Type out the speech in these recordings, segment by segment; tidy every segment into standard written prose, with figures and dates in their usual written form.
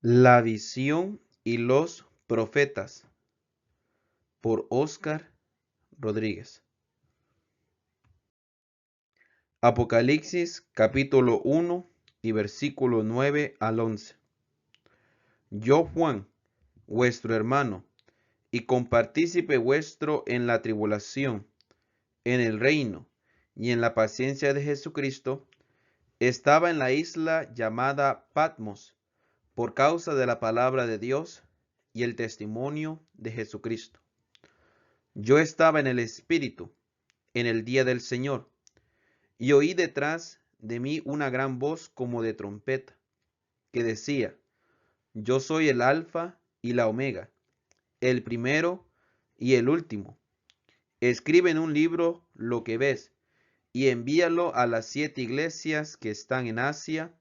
La visión y los profetas por Óscar Rodríguez. Apocalipsis capítulo 1 y versículo 9 al 11. Yo, Juan, vuestro hermano, y compartícipe vuestro en la tribulación, en el reino y en la paciencia de Jesucristo, estaba en la isla llamada Patmos, por causa de la palabra de Dios y el testimonio de Jesucristo. Yo estaba en el Espíritu en el día del Señor, y oí detrás de mí una gran voz como de trompeta, que decía: Yo soy el Alfa y la Omega, el primero y el último. Escribe en un libro lo que ves, y envíalo a las 7 iglesias que están en Asia,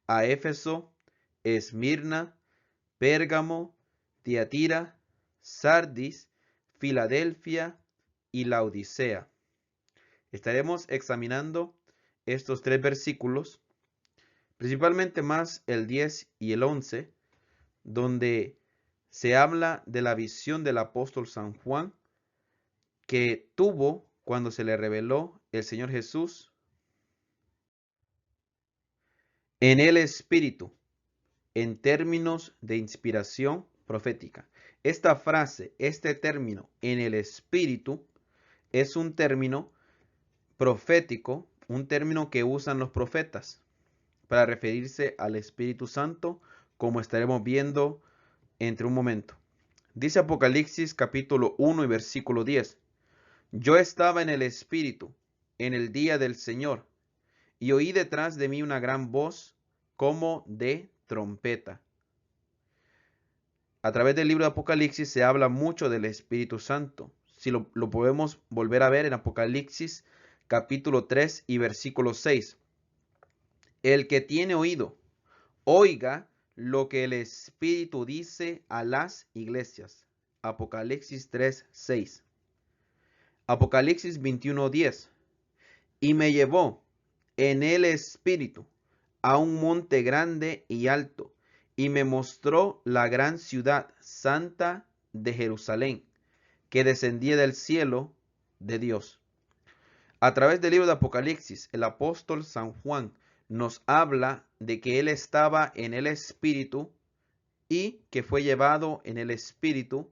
a Éfeso, Esmirna, Pérgamo, Tiatira, Sardis, Filadelfia y Laodicea. Estaremos examinando estos 3 versículos, principalmente más el 10 y el 11, donde se habla de la visión del apóstol San Juan que tuvo cuando se le reveló el Señor Jesús en el Espíritu, en términos de inspiración profética. Esta frase, este término, en el Espíritu, es un término profético, un término que usan los profetas para referirse al Espíritu Santo, como estaremos viendo entre un momento. Dice Apocalipsis capítulo 1 y versículo 10. Yo estaba en el Espíritu en el día del Señor, y oí detrás de mí una gran voz como de trompeta. A través del libro de Apocalipsis se habla mucho del Espíritu Santo. Si lo podemos volver a ver en Apocalipsis capítulo 3 y versículo 6. El que tiene oído, oiga lo que el Espíritu dice a las iglesias. Apocalipsis 3, 6. Apocalipsis 21, 10. Y me llevó en el Espíritu a un monte grande y alto, y me mostró la gran ciudad santa de Jerusalén, que descendía del cielo de Dios. A través del libro de Apocalipsis, el apóstol San Juan nos habla de que él estaba en el Espíritu y que fue llevado en el Espíritu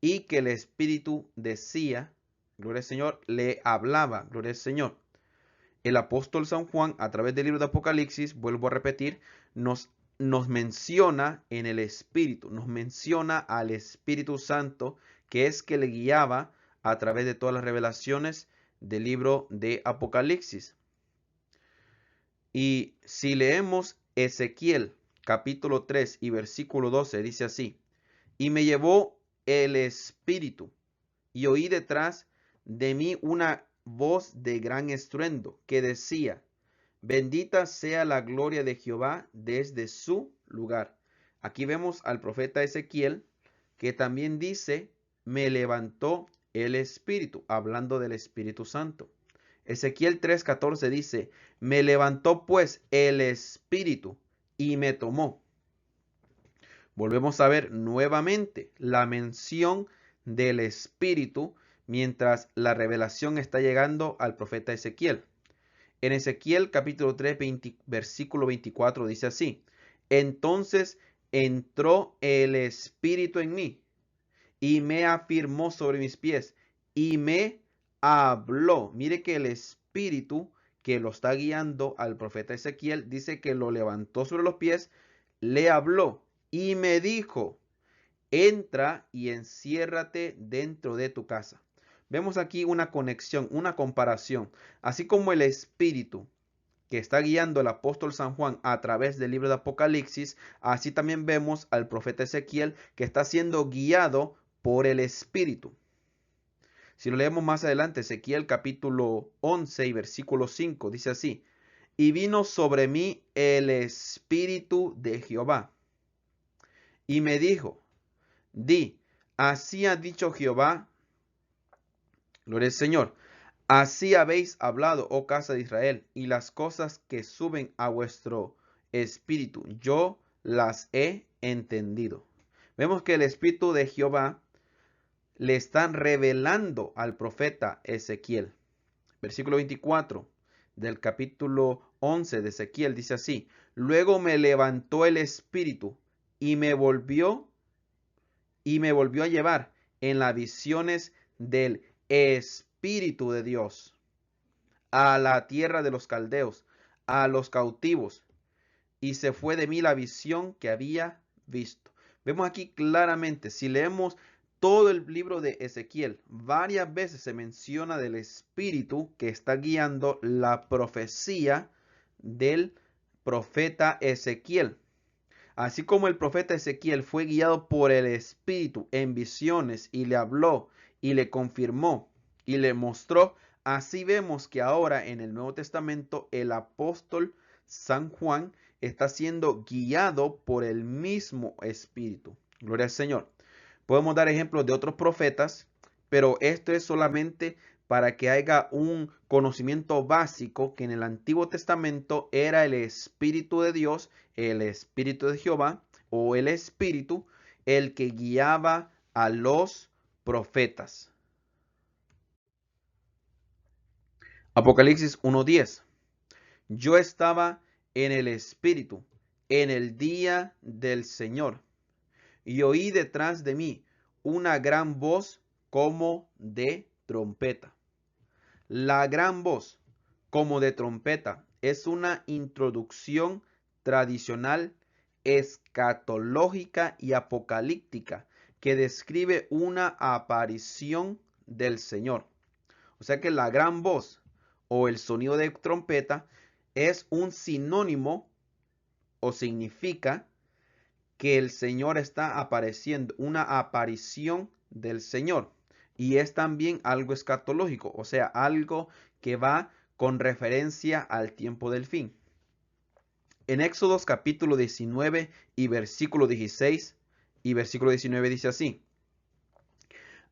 y que el Espíritu decía, gloria al Señor, le hablaba, gloria al Señor. El apóstol San Juan, a través del libro de Apocalipsis, vuelvo a repetir, nos menciona en el Espíritu, nos menciona al Espíritu Santo, que es que le guiaba a través de todas las revelaciones del libro de Apocalipsis. Y si leemos Ezequiel capítulo 3 y versículo 12, dice así: Y me llevó el Espíritu, y oí detrás de mí una voz de gran estruendo, que decía: Bendita sea la gloria de Jehová desde su lugar. Aquí vemos al profeta Ezequiel, que también dice: Me levantó el Espíritu, hablando del Espíritu Santo. Ezequiel 3:14 dice: Me levantó pues el Espíritu y me tomó. Volvemos a ver nuevamente la mención del Espíritu mientras la revelación está llegando al profeta Ezequiel. En Ezequiel capítulo 3, versículo 24 dice así: Entonces entró el Espíritu en mí y me afirmó sobre mis pies y me habló. Mire que el Espíritu que lo está guiando al profeta Ezequiel dice que lo levantó sobre los pies, le habló y me dijo: Entra y enciérrate dentro de tu casa. Vemos aquí una conexión, una comparación. Así como el Espíritu que está guiando al apóstol San Juan a través del libro de Apocalipsis, así también vemos al profeta Ezequiel que está siendo guiado por el Espíritu. Si lo leemos más adelante, Ezequiel capítulo 11 y versículo 5 dice así: Y vino sobre mí el Espíritu de Jehová y me dijo: Di, así ha dicho Jehová, gloria al Señor, así habéis hablado, oh casa de Israel, y las cosas que suben a vuestro espíritu, yo las he entendido. Vemos que el Espíritu de Jehová le está revelando al profeta Ezequiel. Versículo 24 del capítulo 11 de Ezequiel dice así: luego me levantó el Espíritu y me volvió a llevar en las visiones del Espíritu de Dios a la tierra de los caldeos, a los cautivos, y se fue de mí la visión que había visto. Vemos aquí claramente, si leemos todo el libro de Ezequiel, varias veces se menciona del Espíritu que está guiando la profecía del profeta Ezequiel. Así como el profeta Ezequiel fue guiado por el Espíritu en visiones y le habló y le confirmó y le mostró, así vemos que ahora en el Nuevo Testamento el apóstol San Juan está siendo guiado por el mismo Espíritu. Gloria al Señor. Podemos dar ejemplos de otros profetas, pero esto es solamente para que haya un conocimiento básico que en el Antiguo Testamento era el Espíritu de Dios, el Espíritu de Jehová o el Espíritu, el que guiaba a los profetas. Apocalipsis 1:10. Yo estaba en el Espíritu en el día del Señor y oí detrás de mí una gran voz como de trompeta. La gran voz como de trompeta es una introducción tradicional, escatológica y apocalíptica que describe una aparición del Señor. O sea que la gran voz o el sonido de trompeta es un sinónimo o significa que el Señor está apareciendo, una aparición del Señor. Y es también algo escatológico, o sea, algo que va con referencia al tiempo del fin. En Éxodos capítulo 19 y versículo 16 y versículo 19 dice así: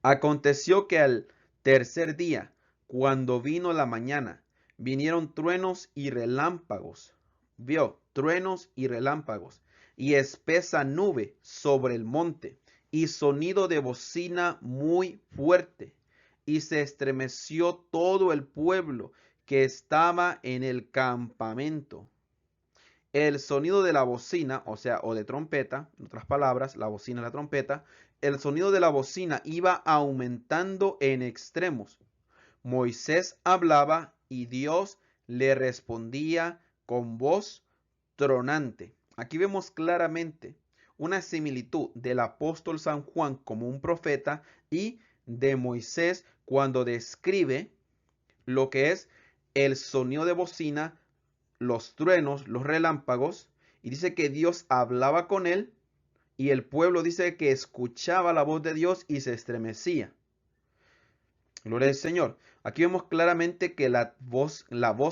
aconteció que al tercer día, cuando vino la mañana, vinieron truenos y relámpagos. Vio truenos y relámpagos y espesa nube sobre el monte y sonido de bocina muy fuerte. Y se estremeció todo el pueblo que estaba en el campamento. El sonido de la bocina, o sea, o de trompeta, en otras palabras, la bocina, la trompeta, el sonido de la bocina iba aumentando en extremos. Moisés hablaba y Dios le respondía con voz tronante. Aquí vemos claramente una similitud del apóstol San Juan como un profeta y de Moisés cuando describe lo que es el sonido de bocina, los truenos, los relámpagos, y dice que Dios hablaba con él y el pueblo dice que escuchaba la voz de Dios y se estremecía. Gloria al Señor. Aquí vemos claramente que la voz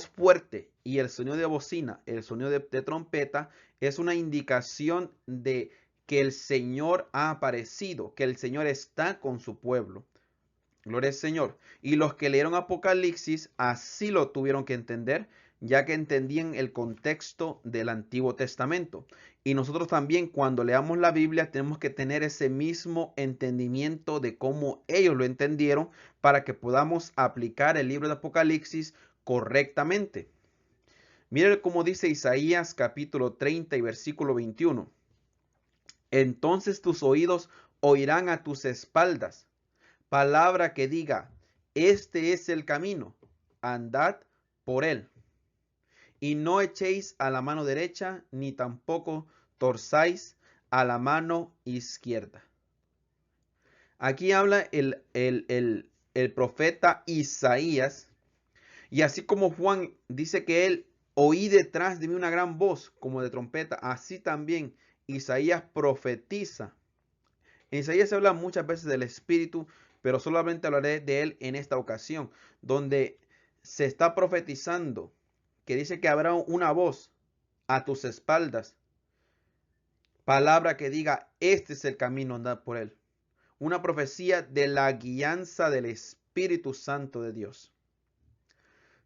fuerte y el sonido de bocina, el sonido de trompeta, es una indicación de que el Señor ha aparecido, que el Señor está con su pueblo. Gloria al Señor. Y los que leyeron Apocalipsis así lo tuvieron que entender, ya que entendían el contexto del Antiguo Testamento. Y nosotros también cuando leamos la Biblia tenemos que tener ese mismo entendimiento de cómo ellos lo entendieron para que podamos aplicar el libro de Apocalipsis correctamente. Miren cómo dice Isaías capítulo 30 y versículo 21. Entonces tus oídos oirán a tus espaldas palabra que diga, este es el camino, andad por él. Y no echéis a la mano derecha, ni tampoco torzáis a la mano izquierda. Aquí habla el profeta Isaías, y así como Juan dice que él oí detrás de mí una gran voz como de trompeta, así también Isaías profetiza. En Isaías se habla muchas veces del Espíritu, pero solamente hablaré de él en esta ocasión, donde se está profetizando, que dice que habrá una voz a tus espaldas, palabra que diga, este es el camino, andad por él. Una profecía de la guianza del Espíritu Santo de Dios.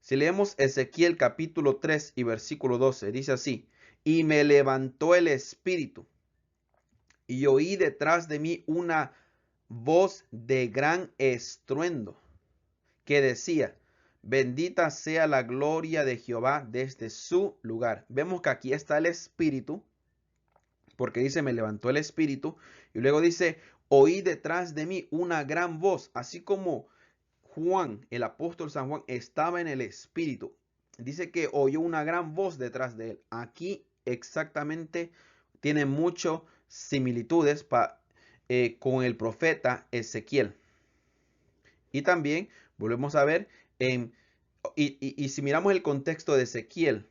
Si leemos Ezequiel capítulo 3 y versículo 12, dice así: y me levantó el Espíritu y oí detrás de mí una voz de gran estruendo que decía: bendita sea la gloria de Jehová desde su lugar. Vemos que aquí está el Espíritu, porque dice: me levantó el Espíritu, y luego dice: oí detrás de mí una gran voz, así como Juan, el apóstol San Juan, estaba en el Espíritu. Dice que oyó una gran voz detrás de él. Aquí exactamente tiene muchas similitudes con el profeta Ezequiel. Y también volvemos a ver, y si miramos el contexto de Ezequiel,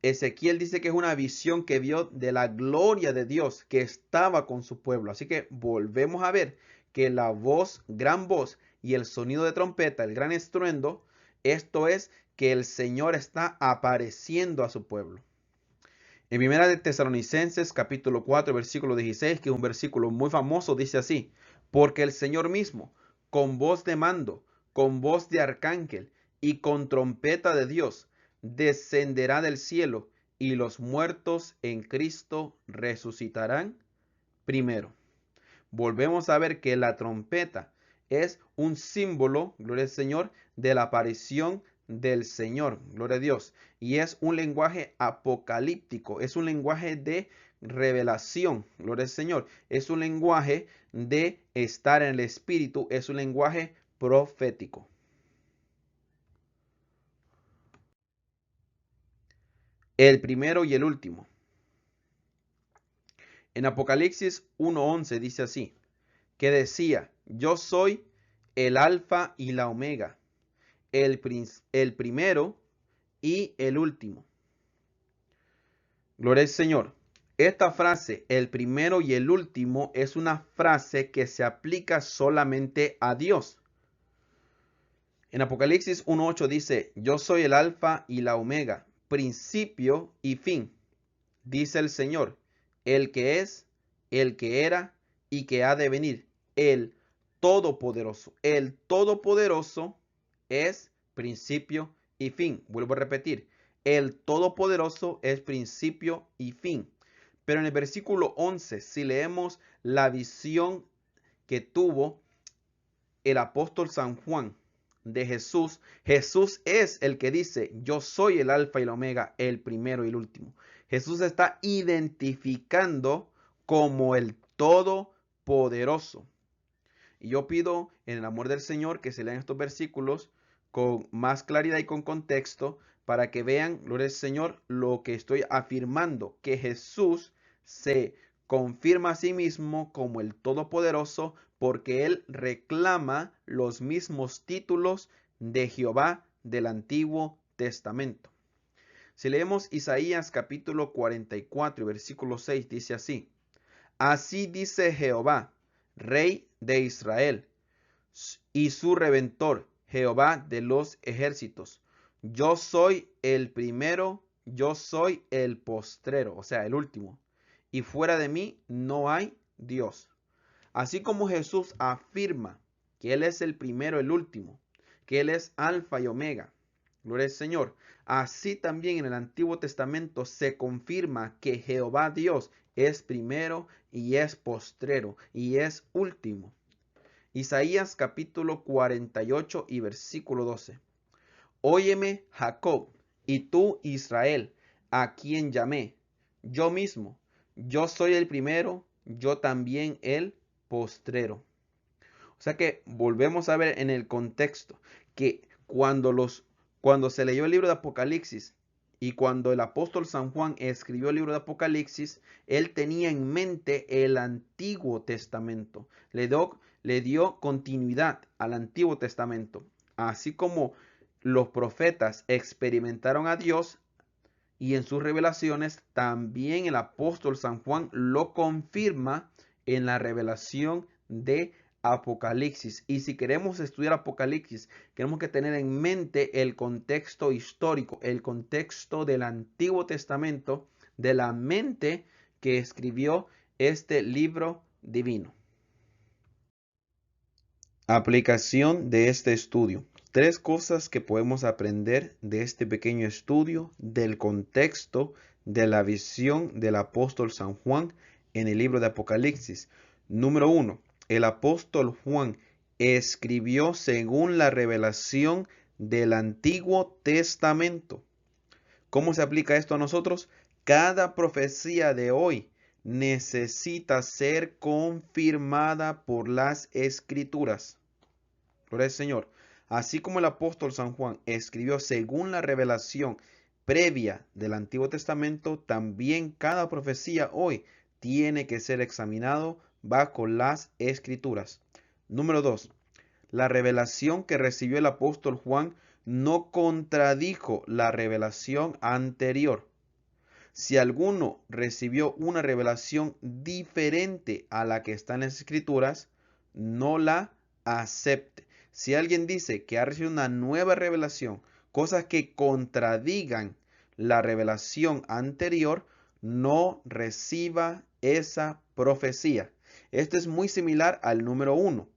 Ezequiel dice que es una visión que vio de la gloria de Dios que estaba con su pueblo. Así que volvemos a ver que la voz, gran voz y el sonido de trompeta, el gran estruendo, esto es que el Señor está apareciendo a su pueblo. En primera de Tesalonicenses capítulo 4 versículo 16, que es un versículo muy famoso, dice así: porque el Señor mismo, con voz de mando, con voz de arcángel y con trompeta de Dios, descenderá del cielo, y los muertos en Cristo resucitarán primero. Volvemos a ver que la trompeta es un símbolo, gloria al Señor, de la aparición del Señor, gloria a Dios. Y es un lenguaje apocalíptico, es un lenguaje de revelación, gloria al Señor. Es un lenguaje de estar en el Espíritu, es un lenguaje profético. El primero y el último. En Apocalipsis 1:11 dice así, que decía: yo soy el alfa y la omega, el primero y el último. Gloria al Señor. Esta frase, el primero y el último, es una frase que se aplica solamente a Dios. En Apocalipsis 1:8 dice: yo soy el alfa y la omega, principio y fin, dice el Señor, el que es, el que era y que ha de venir, el Todopoderoso. El Todopoderoso es principio y fin. Vuelvo a repetir, el Todopoderoso es principio y fin. Pero en el versículo 11, si leemos la visión que tuvo el apóstol San Juan de Jesús, Jesús es el que dice: yo soy el alfa y el omega, el primero y el último. Jesús está identificando como el Todopoderoso. Y yo pido en el amor del Señor que se lean estos versículos con más claridad y con contexto para que vean, gloria al Señor, lo que estoy afirmando, que Jesús se confirma a sí mismo como el Todopoderoso porque Él reclama los mismos títulos de Jehová del Antiguo Testamento. Si leemos Isaías capítulo 44 versículo 6, dice así: así dice Jehová, Rey de Israel, y su Redentor, Jehová de los ejércitos: yo soy el primero, yo soy el postrero, o sea, el último, y fuera de mí no hay Dios. Así como Jesús afirma que Él es el primero, el último, que Él es alfa y omega, gloria al Señor, así también en el Antiguo Testamento se confirma que Jehová Dios es primero y es postrero y es último. Isaías capítulo 48 y versículo 12. Óyeme, Jacob, y tú, Israel, a quien llamé, yo mismo, yo soy el primero, yo también el postrero. O sea que volvemos a ver en el contexto que cuando se leyó el libro de Apocalipsis y cuando el apóstol San Juan escribió el libro de Apocalipsis, él tenía en mente el Antiguo Testamento. Le dio continuidad al Antiguo Testamento. Así como los profetas experimentaron a Dios y en sus revelaciones, también el apóstol San Juan lo confirma en la revelación de Apocalipsis. Y si queremos estudiar Apocalipsis, tenemos que tener en mente el contexto histórico, el contexto del Antiguo Testamento, de la mente que escribió este libro divino. Aplicación de este estudio. 3 cosas que podemos aprender de este pequeño estudio del contexto de la visión del apóstol San Juan en el libro de Apocalipsis. Número 1. El apóstol Juan escribió según la revelación del Antiguo Testamento. ¿Cómo se aplica esto a nosotros? Cada profecía de hoy necesita ser confirmada por las Escrituras. Gloria al Señor. Así como el apóstol San Juan escribió según la revelación previa del Antiguo Testamento, también cada profecía hoy tiene que ser examinado bajo las Escrituras. Número 2. La revelación que recibió el apóstol Juan no contradijo la revelación anterior. Si alguno recibió una revelación diferente a la que está en las Escrituras, no la acepte. Si alguien dice que ha recibido una nueva revelación, cosas que contradigan la revelación anterior, no reciba esa profecía. Esto es muy similar al número 1,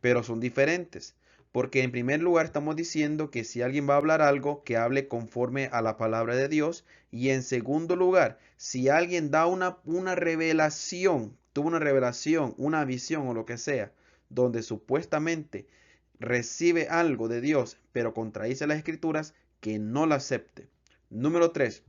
pero son diferentes. Porque en primer lugar estamos diciendo que si alguien va a hablar algo, que hable conforme a la palabra de Dios. Y en segundo lugar, si alguien da una revelación, tuvo una revelación, una visión o lo que sea, donde supuestamente recibe algo de Dios, pero contradice las escrituras, que no la acepte. Número 3.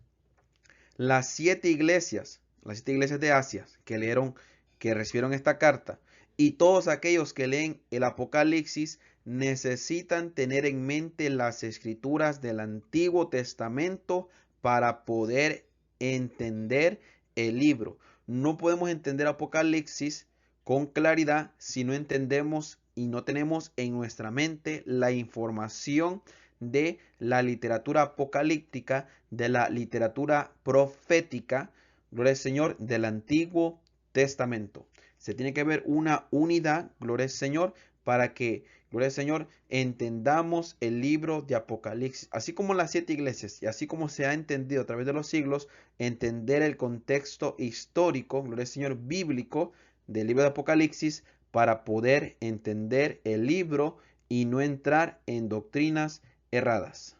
Las 7 iglesias de Asia que recibieron esta carta, y todos aquellos que leen el Apocalipsis necesitan tener en mente las escrituras del Antiguo Testamento para poder entender el libro. No podemos entender Apocalipsis con claridad si no entendemos y no tenemos en nuestra mente la información de la literatura apocalíptica, de la literatura profética, gloria al Señor, del Antiguo Testamento. Se tiene que ver una unidad, gloria al Señor, para que, gloria al Señor, entendamos el libro de Apocalipsis. Así como las 7 iglesias y así como se ha entendido a través de los siglos, entender el contexto histórico, gloria al Señor, bíblico del libro de Apocalipsis para poder entender el libro y no entrar en doctrinas erradas.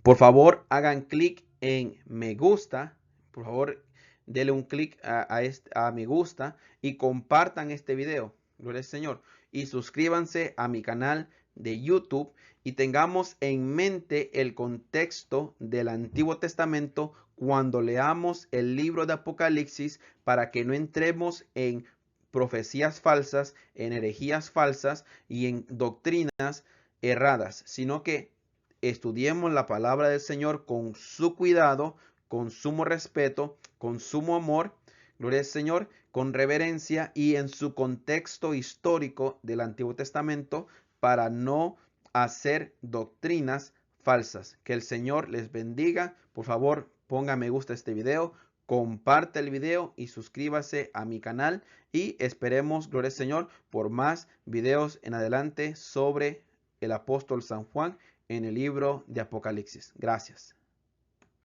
Por favor, hagan clic en me gusta. Por favor, denle un clic a me gusta y compartan este video. Gloria al Señor. Y suscríbanse a mi canal de YouTube y tengamos en mente el contexto del Antiguo Testamento cuando leamos el libro de Apocalipsis para que no entremos en profecías falsas, en herejías falsas y en doctrinas erradas, sino que estudiemos la palabra del Señor con su cuidado, con sumo respeto, con sumo amor, gloria al Señor, con reverencia y en su contexto histórico del Antiguo Testamento para no hacer doctrinas falsas. Que el Señor les bendiga. Por favor, ponga me gusta a este video, comparte el video y suscríbase a mi canal y esperemos, gloria al Señor, por más videos en adelante sobre el apóstol San Juan en el libro de Apocalipsis. Gracias.